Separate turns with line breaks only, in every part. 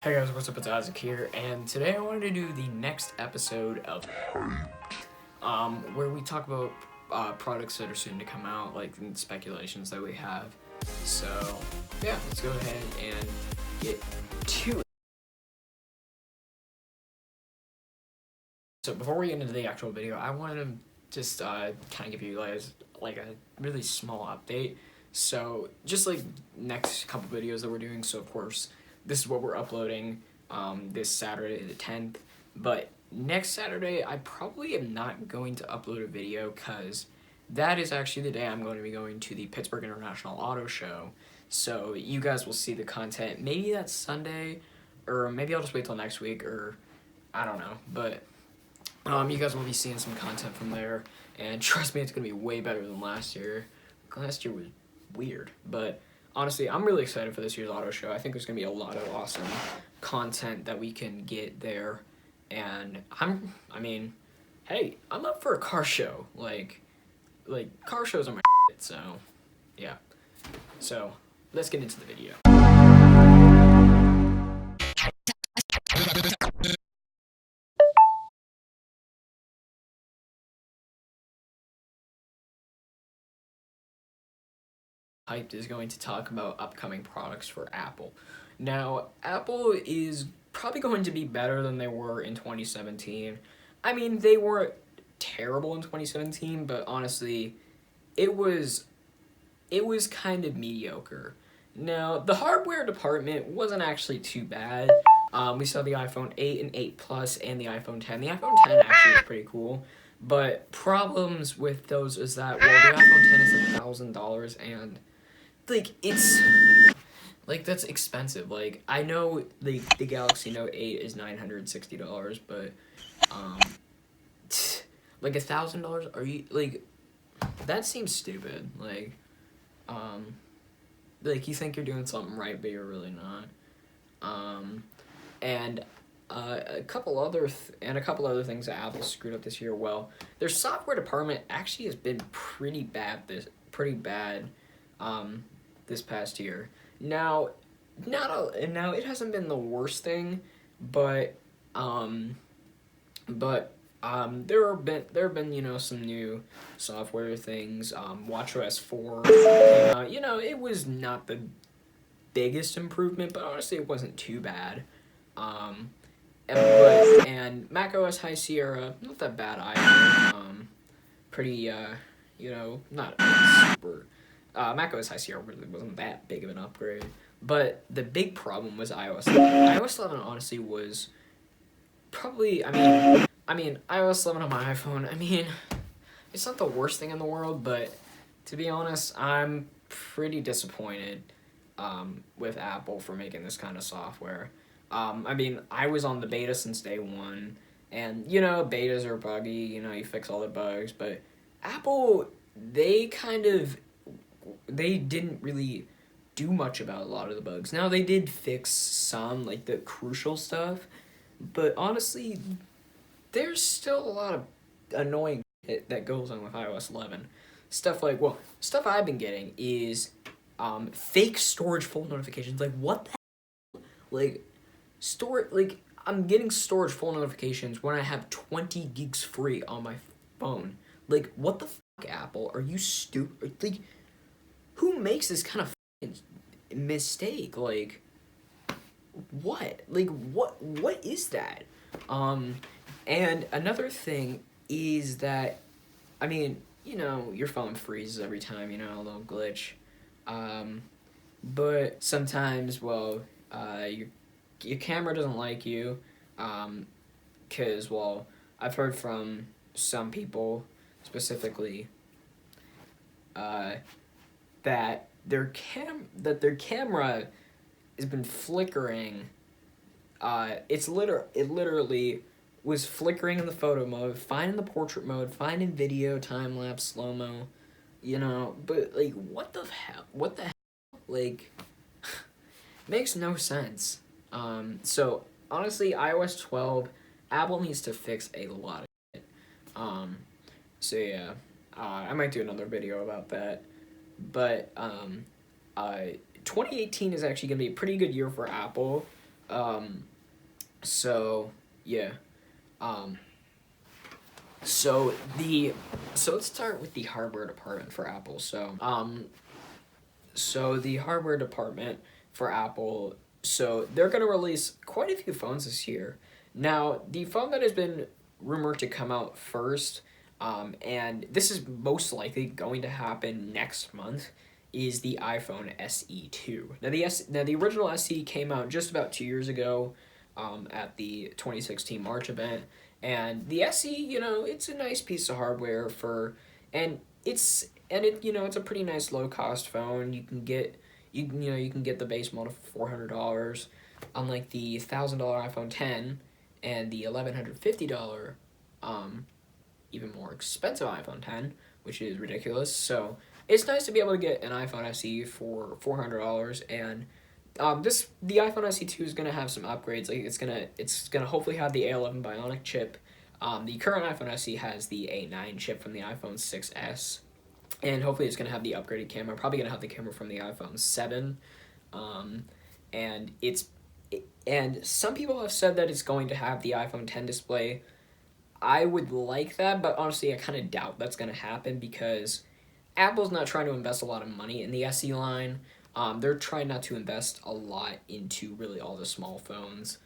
Hey guys, what's up? It's Isaac here, and today I wanted to do the next episode of where we talk about products that are soon to come out, like the speculations that we have. So yeah, let's go ahead and get to it. So before we get into the actual video, I wanted to just kind of give you guys like a really small update. So just like next couple videos that we're doing, so of course this is what we're uploading this Saturday the 10th, but next Saturday I probably am not going to upload a video because that is actually the day I'm going to be going to the Pittsburgh International Auto Show. So you guys will see the content maybe that Sunday, or maybe I'll just wait till next week, or I don't know, but you guys will be seeing some content from there, and trust me, it's going to be way better than last year. Last year was weird, but honestly, I'm really excited for this year's auto show. I think there's going to be a lot of awesome content that we can get there, and I mean, hey, I'm up for a car show. Like car shows are my shit, so yeah. So let's get into the video. Hyped is going to talk about upcoming products for Apple. Now, Apple is probably going to be better than they were in 2017. I mean, they weren't terrible in 2017, but honestly, it was kind of mediocre. Now, the hardware department wasn't actually too bad. We saw the iPhone 8 and 8 Plus and the iPhone 10. The iPhone 10 actually is pretty cool, but problems with those is that, well, the iPhone 10 is $1,000, and like it's like that's expensive. Like I know the Galaxy Note 8 is $960, but like $1,000, are you like, that seems stupid. Like you think you're doing something right, but you're really not. And a couple other things that Apple screwed up this year. Well, their software department actually has been pretty bad this past year. Now it hasn't been the worst thing, but there have been some new software things. WatchOS 4 came out. It was not the biggest improvement, but honestly it wasn't too bad. And macOS High Sierra, not that bad either. Pretty not super. macOS High Sierra really wasn't that big of an upgrade. But the big problem was iOS 11. iOS 11 honestly was probably, I mean, iOS 11 on my iPhone, I mean, it's not the worst thing in the world, but to be honest, I'm pretty disappointed with Apple for making this kind of software. I mean, I was on the beta since day one, and, betas are buggy, you fix all the bugs, but Apple, they didn't really do much about a lot of the bugs. Now, they did fix some, like the crucial stuff, but honestly, there's still a lot of annoying shit that goes on with iOS 11. Stuff I've been getting is fake storage full notifications. Like, what the hell? I'm getting storage full notifications when I have 20 gigs free on my phone. Like, what the fuck, Apple? Are you stupid? Like, who makes this kind of mistake? Like, what? Like, what is that? And another thing is that, I mean, your phone freezes every time, a little glitch. But sometimes, well, your camera doesn't like you, because, well, I've heard from some people, specifically, that their camera has been flickering. It literally was flickering in the photo mode, fine in the portrait mode, fine in video, time lapse, slow mo, but like what the hell? Like, makes no sense. So honestly, iOS 12, Apple needs to fix a lot of it. So yeah, I might do another video about that. But 2018 is actually gonna be a pretty good year for Apple. So yeah. So let's start with the hardware department for Apple. So the hardware department for Apple, so they're going to release quite a few phones this year. Now, the phone that has been rumored to come out first, and this is most likely going to happen next month, is the iPhone SE 2. Now the original SE came out just about 2 years ago, at the 2016 March event, and the SE, it's a nice piece of hardware and it's a pretty nice low cost phone. You can get the base model for $400, unlike the $1,000 iPhone 10 and the $1,150 even more expensive iPhone 10, which is ridiculous. So it's nice to be able to get an iPhone SE for $400, and the iPhone SE 2 is gonna have some upgrades. Like it's gonna hopefully have the A11 Bionic chip. The current iPhone SE has the A9 chip from the iPhone 6s, and hopefully it's gonna have the upgraded camera. Probably gonna have the camera from the iPhone 7, and and some people have said that it's going to have the iPhone 10 display. I would like that, but honestly, I kind of doubt that's gonna happen because Apple's not trying to invest a lot of money in the SE line. They're trying not to invest a lot into really all the small phones.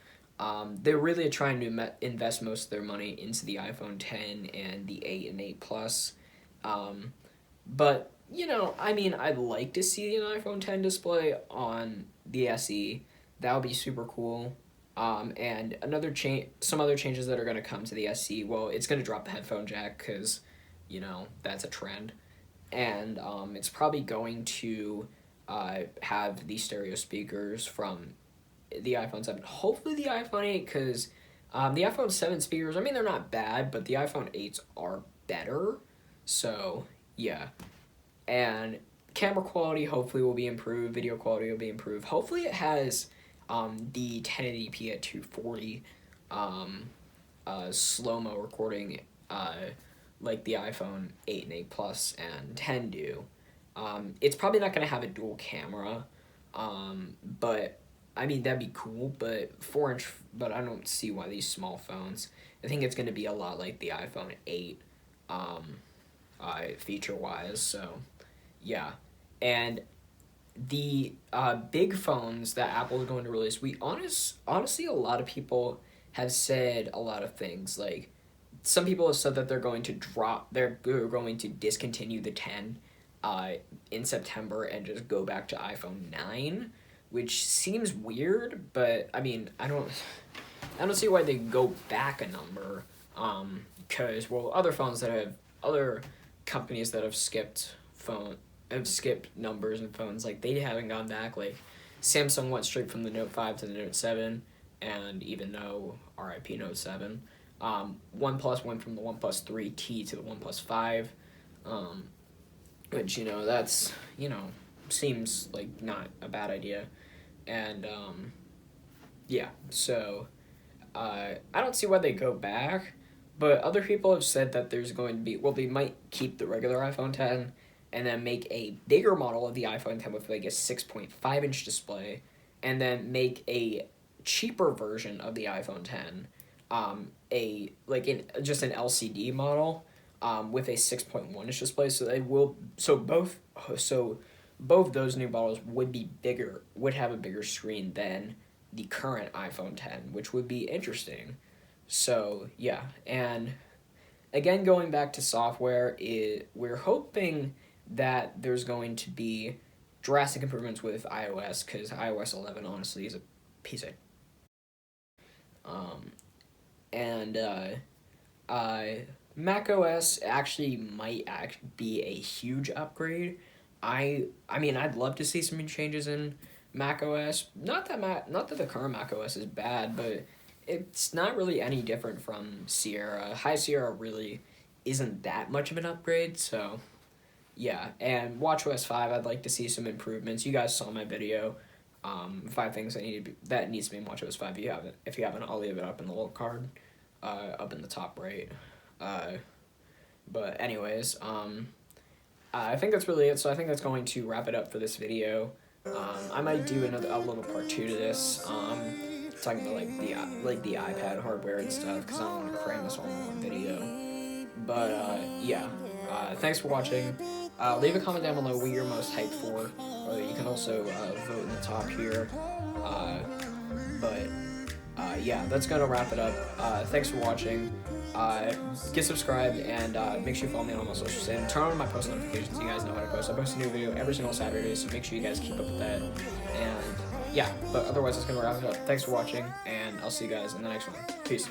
They're really trying to invest most of their money into the iPhone 10 and the 8 and 8 Plus. But, I'd like to see an iPhone 10 display on the SE. That would be super cool. And some other changes that are going to come to the SE, well, it's going to drop the headphone jack because, that's a trend. And it's probably going to have the stereo speakers from the iPhone 7. Hopefully the iPhone 8, because the iPhone 7 speakers, they're not bad, but the iPhone 8s are better. So, yeah. And camera quality hopefully will be improved. Video quality will be improved. Hopefully it has the 1080p at 240 slow-mo recording like the iPhone 8 and 8 Plus and 10 do. It's probably not going to have a dual camera, but that'd be cool, but but I don't see why these small phones. I think it's going to be a lot like the iPhone 8 feature-wise, so yeah. And the big phones that Apple is going to release, honestly, a lot of people have said a lot of things. Like, some people have said that they're going to discontinue the 10 in September and just go back to iPhone 9, which seems weird, but I don't see why they go back a number, because other companies that have skipped numbers and phones, like, they haven't gone back. Like, Samsung went straight from the Note 5 to the Note 7, and even though RIP Note 7, OnePlus went from the OnePlus 3T to the OnePlus 5, which, that's, seems like not a bad idea. And, yeah, so, I don't see why they go back, but other people have said that there's going to be, they might keep the regular iPhone 10 and then make a bigger model of the iPhone 10 with like a 6.5-inch display, and then make a cheaper version of the iPhone 10, just an LCD model, with a 6.1-inch display. So both those new models would have a bigger screen than the current iPhone 10, which would be interesting. So yeah, and again, going back to software, we're hoping that there's going to be drastic improvements with iOS, because iOS 11 honestly is a piece of and Mac OS actually might be a huge upgrade. I'd love to see some changes in Mac OS. Not that the current Mac OS is bad, but it's not really any different from Sierra. High Sierra really isn't that much of an upgrade, so yeah. And WatchOS 5, I'd like to see some improvements. You guys saw my video, 5 things that needs to be in WatchOS 5. If you haven't, I'll leave it up in the little card, up in the top right. But anyways, I think that's really it. So I think that's going to wrap it up for this video. I might do a little part 2 to this. talking about like the iPad hardware and stuff, because I don't want to cram this all in one video. But yeah, thanks for watching. Leave a comment down below what you're most hyped for. You can also vote in the top here. Yeah, that's gonna wrap it up. Thanks for watching. Get subscribed, and make sure you follow me on all my socials, and turn on my post notifications so you guys know how to post. I post a new video every single Saturday, so make sure you guys keep up with that. And yeah, but otherwise that's gonna wrap it up. Thanks for watching, and I'll see you guys in the next one. Peace.